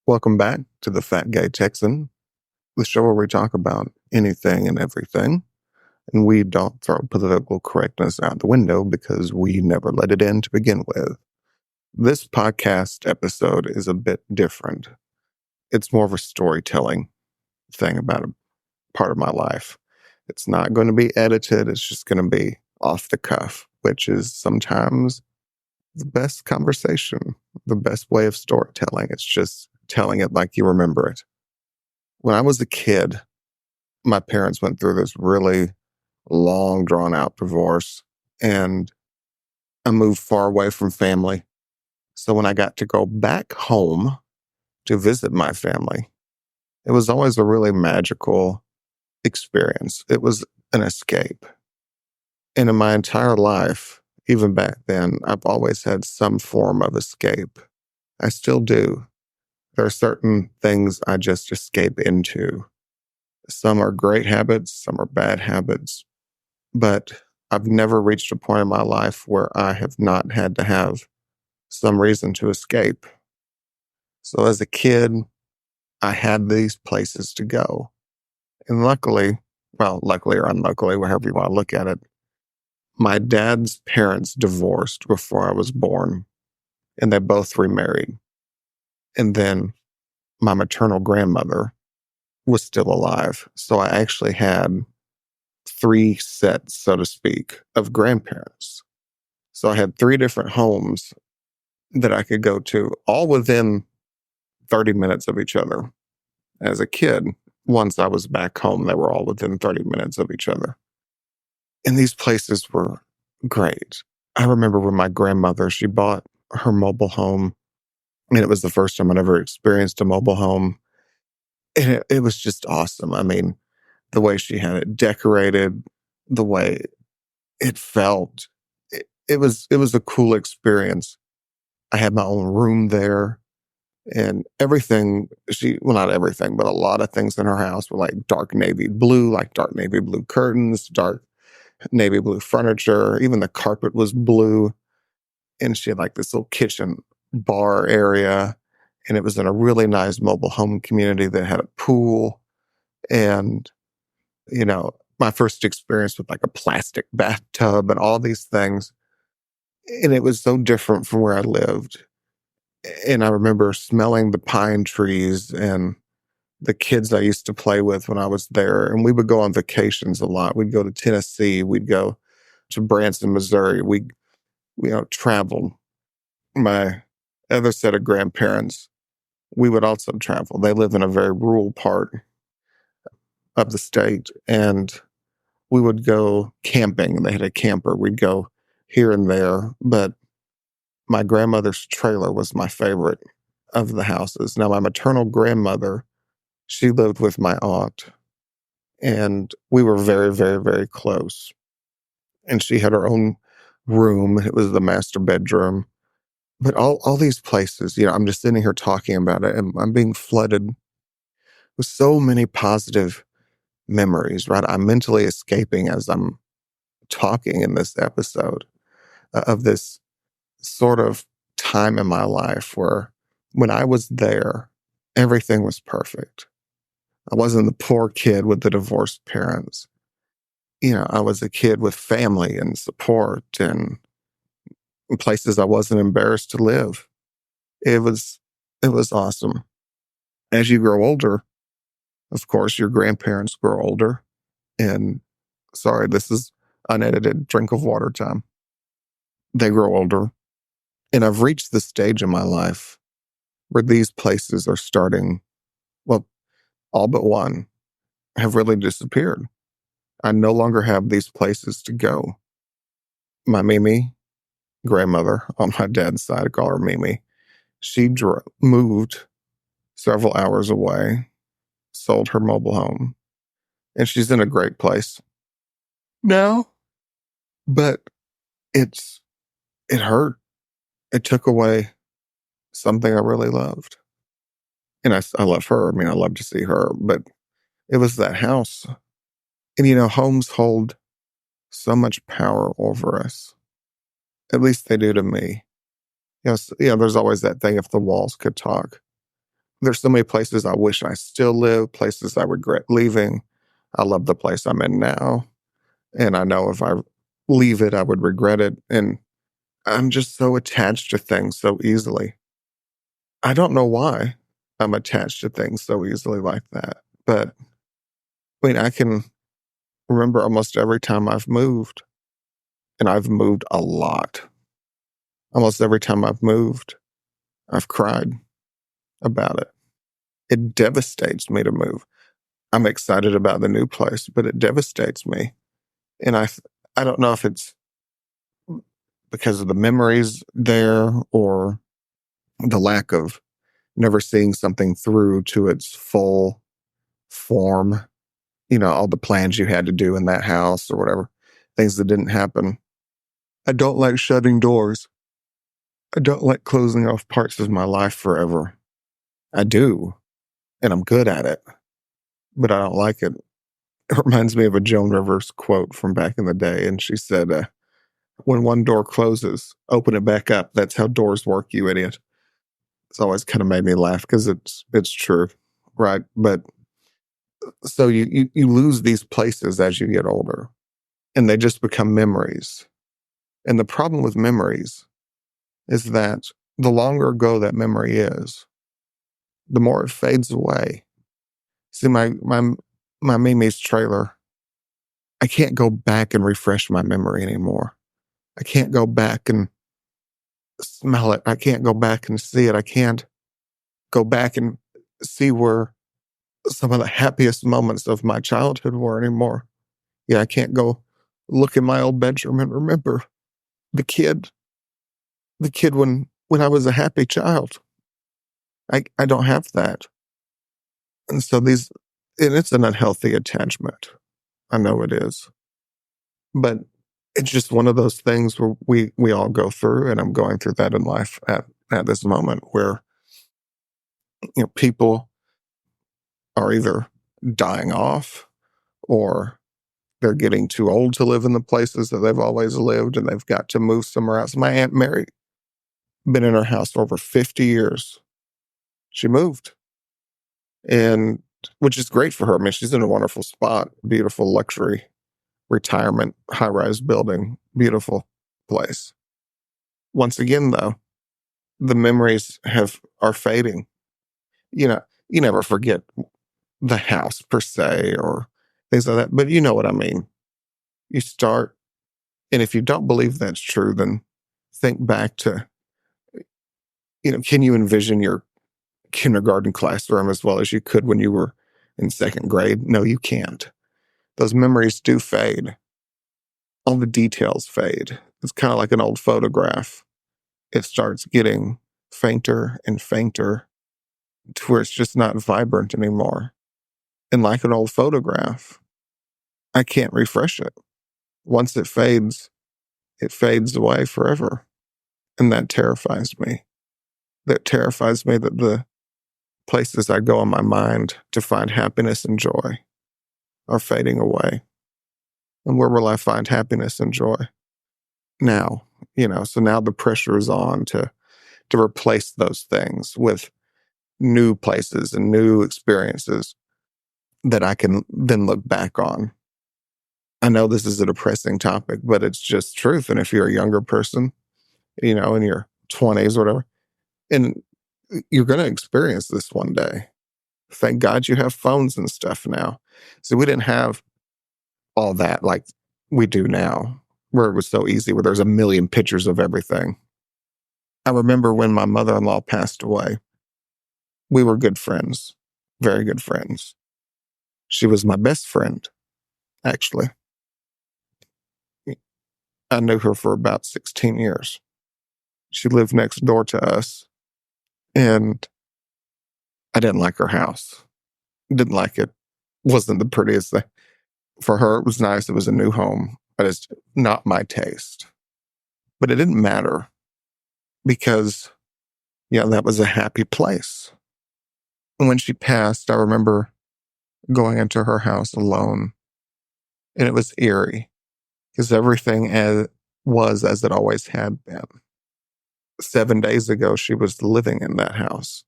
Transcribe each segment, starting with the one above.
Welcome back to the Fat Gay Texan, the show where we talk about anything and everything, and we don't throw political correctness out the window because we never let it in to begin with. This podcast episode is a bit different. It's more of a storytelling thing about a part of my life. It's not going to be edited. It's just going to be off the cuff, which is sometimes the best conversation, the best way of storytelling. It's just telling it like you remember it. When I was a kid, my parents went through this really long, drawn out divorce, and I moved far away from family. So when I got to go back home to visit my family, it was always a really magical experience. It was an escape. And in my entire life, even back then, I've always had some form of escape. I still do. There are certain things I just escape into. Some are great habits, some are bad habits, but I've never reached a point in my life where I have not had to have some reason to escape. So as a kid, I had these places to go. And luckily or unluckily, however you want to look at it, my dad's parents divorced before I was born, and they both remarried. And then my maternal grandmother was still alive. So I actually had 3 sets, so to speak, of grandparents. So I had 3 different homes that I could go to, all within 30 minutes of each other. As a kid, once I was back home, they were all within 30 minutes of each other. And these places were great. I remember when my grandmother, she bought her mobile home, and it was the first time I'd ever experienced a mobile home. And it was just awesome. I mean, the way she had it decorated, the way it felt, it was a cool experience. I had my own room there, and everything, not everything, but a lot of things in her house were like dark navy blue curtains, dark navy blue furniture. Even the carpet was blue. And she had like this little kitchen bar area. And it was in a really nice mobile home community that had a pool. And, my first experience with like a plastic bathtub and all these things. And it was so different from where I lived. And I remember smelling the pine trees and the kids I used to play with when I was there. And we would go on vacations a lot. We'd go to Tennessee. We'd go to Branson, Missouri. We traveled. My other set of grandparents, we would also travel. They live in a very rural part of the state. And we would go camping. They had a camper. We'd go here and there. But my grandmother's trailer was my favorite of the houses. Now, my maternal grandmother, she lived with my aunt, and we were very, very, very close. And she had her own room. It was the master bedroom. But all these places, I'm just sitting here talking about it, and I'm being flooded with so many positive memories, right? I'm mentally escaping as I'm talking in this episode of this sort of time in my life where when I was there, everything was perfect. I wasn't the poor kid with the divorced parents. I was a kid with family and support and places I wasn't embarrassed to live. It was awesome. As you grow older, of course, your grandparents grow older. And sorry, this is unedited drink of water time. They grow older. And I've reached the stage in my life where these places are starting, well, all but one have really disappeared. I no longer have these places to go. My Mimi, grandmother on my dad's side, I call her Mimi, she moved several hours away, sold her mobile home, and she's in a great place now. But it hurt. It took away something I really loved. And I love her. I mean, I love to see her, but it was that house. And, homes hold so much power over us. At least they do to me. There's always that thing, if the walls could talk. There's so many places I wish I still lived, places I regret leaving. I love the place I'm in now. And I know if I leave it, I would regret it. And I'm just so attached to things so easily. I don't know why I'm attached to things so easily like that. But I mean, I can remember almost every time I've moved, and I've moved a lot. Almost every time I've moved, I've cried about it. It devastates me to move. I'm excited about the new place, but it devastates me. And I don't know if it's because of the memories there or the lack of never seeing something through to its full form, all the plans you had to do in that house or whatever, things that didn't happen. I don't like shutting doors. I don't like closing off parts of my life forever. I do, and I'm good at it, but I don't like it. It reminds me of a Joan Rivers quote from back in the day, and she said, when one door closes, open it back up. That's how doors work, you idiot. It's always kind of made me laugh because it's true, right? But so you lose these places as you get older, and they just become memories. And the problem with memories is that the longer ago that memory is, the more it fades away. See, my Mimi's trailer, I can't go back and refresh my memory anymore. I can't go back and smell it. I can't go back and see it. I can't go back and see where some of the happiest moments of my childhood were anymore. Yeah, I can't go look in my old bedroom and remember the kid, when I was a happy child. I don't have that. And so and it's an unhealthy attachment. I know it is. But it's just one of those things where we all go through, and I'm going through that in life at this moment where people are either dying off or they're getting too old to live in the places that they've always lived and they've got to move somewhere else. My Aunt Mary, been in her house for over 50 years. She moved, and which is great for her. I mean, she's in a wonderful spot, beautiful luxury retirement high-rise building, beautiful place. Once again, though, the memories are fading. You never forget the house per se or things like that, but you know what I mean. You start, and if you don't believe that's true, then think back to, can you envision your kindergarten classroom as well as you could when you were in second grade? No, you can't. Those memories do fade. All the details fade. It's kind of like an old photograph. It starts getting fainter and fainter to where it's just not vibrant anymore. And like an old photograph, I can't refresh it. Once it fades away forever. And that terrifies me. That terrifies me that the places I go in my mind to find happiness and joy are fading away. And where will I find happiness and joy? Now, so now the pressure is on to replace those things with new places and new experiences that I can then look back on. I know this is a depressing topic, but it's just truth. And if you're a younger person, in your 20s or whatever, and you're going to experience this one day. Thank God you have phones and stuff now. So we didn't have all that like we do now, where it was so easy, where there's a million pictures of everything. I remember when my mother-in-law passed away, we were good friends, very good friends. She was my best friend, actually. I knew her for about 16 years. She lived next door to us, and I didn't like her house. Didn't like it. Wasn't the prettiest thing. For her, it was nice. It was a new home, but it's not my taste. But it didn't matter because, that was a happy place. And when she passed, I remember going into her house alone, and it was eerie because everything was as it always had been. 7 days ago, she was living in that house,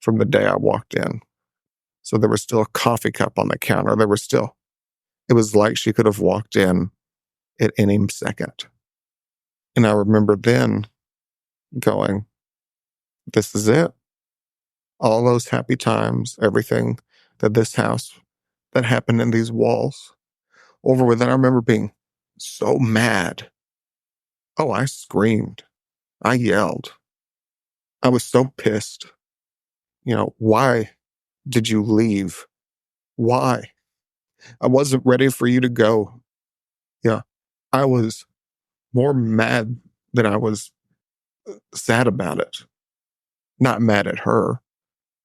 from the day I walked in. So there was still a coffee cup on the counter. It was like she could have walked in at any second. And I remember then going, this is it. All those happy times, everything that this house, that happened in these walls, over with. And I remember being so mad. Oh, I screamed. I yelled. I was so pissed. Why did you leave? Why? I wasn't ready for you to go. Yeah. I was more mad than I was sad about it. Not mad at her,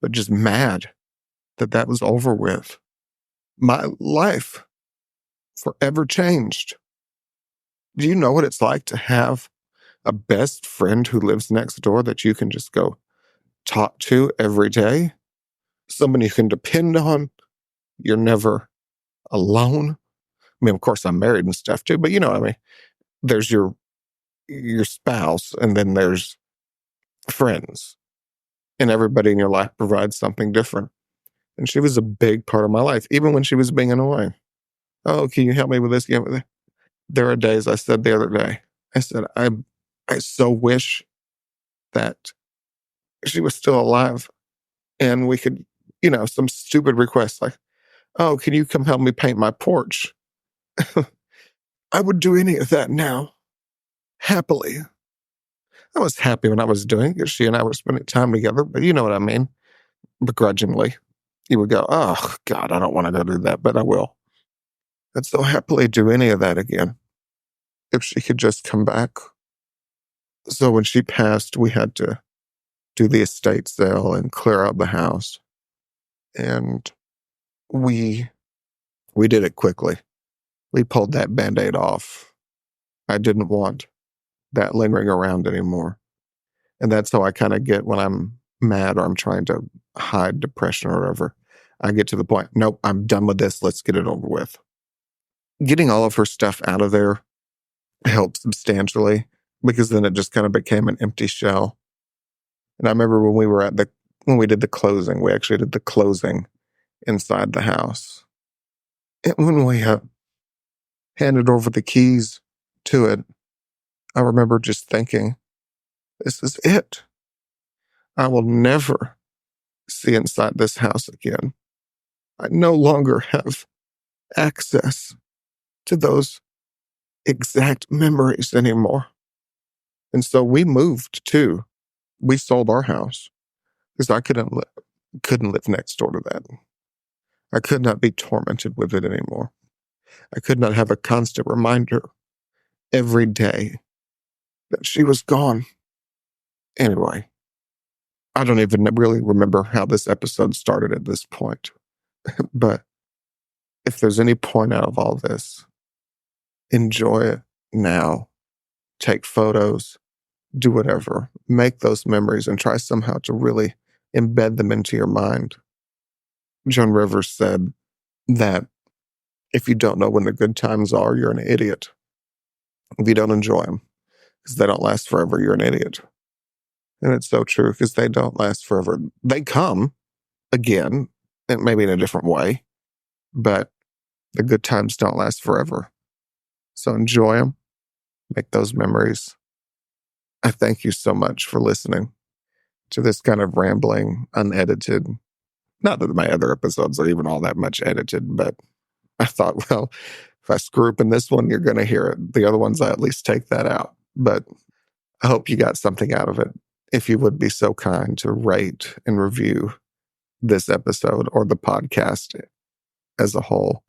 but just mad that was over with. My life forever changed. Do you know what it's like to have a best friend who lives next door that you can just go talk to every day? Someone you can depend on. You're never alone. I mean, of course, I'm married and stuff too, but you know what I mean? There's your spouse, and then there's friends, and everybody in your life provides something different. And she was a big part of my life, even when she was being annoying. Oh, can you help me with this? Yeah, there are days, I said the other day, I said, I so wish that she was still alive and we could, some stupid request like, oh, can you come help me paint my porch? I would do any of that now, happily. I was happy when I was doing it. She and I were spending time together, but you know what I mean? Begrudgingly. You would go, oh, God, I don't want to go do that, but I will. I'd so happily do any of that again if she could just come back. So when she passed, we had to do the estate sale and clear out the house. And we did it quickly. We pulled that Band-Aid off. I didn't want that lingering around anymore. And that's how I kind of get when I'm mad or I'm trying to hide depression or whatever. I get to the point, nope, I'm done with this. Let's get it over with. Getting all of her stuff out of there helped substantially because then it just kind of became an empty shell. And I remember when we did the closing, we actually did the closing inside the house. And when we handed over the keys to it, I remember just thinking, this is it. I will never see inside this house again. I no longer have access to those exact memories anymore. And so we moved too. We sold our house because I couldn't live next door to that. I could not be tormented with it anymore. I could not have a constant reminder every day that she was gone. Anyway, I don't even really remember how this episode started at this point. But if there's any point out of all this, enjoy it now. Take photos, do whatever. Make those memories and try somehow to really embed them into your mind. Joan Rivers said that if you don't know when the good times are, you're an idiot. If you don't enjoy them, because they don't last forever, you're an idiot. And it's so true, because they don't last forever. They come again, and maybe in a different way, but the good times don't last forever. So enjoy them. Make those memories. I thank you so much for listening to this kind of rambling, unedited. Not that my other episodes are even all that much edited, but I thought, well, if I screw up in this one, you're going to hear it. The other ones, I at least take that out. But I hope you got something out of it. If you would be so kind to rate and review this episode or the podcast as a whole,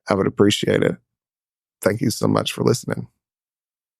I would appreciate it. Thank you so much for listening.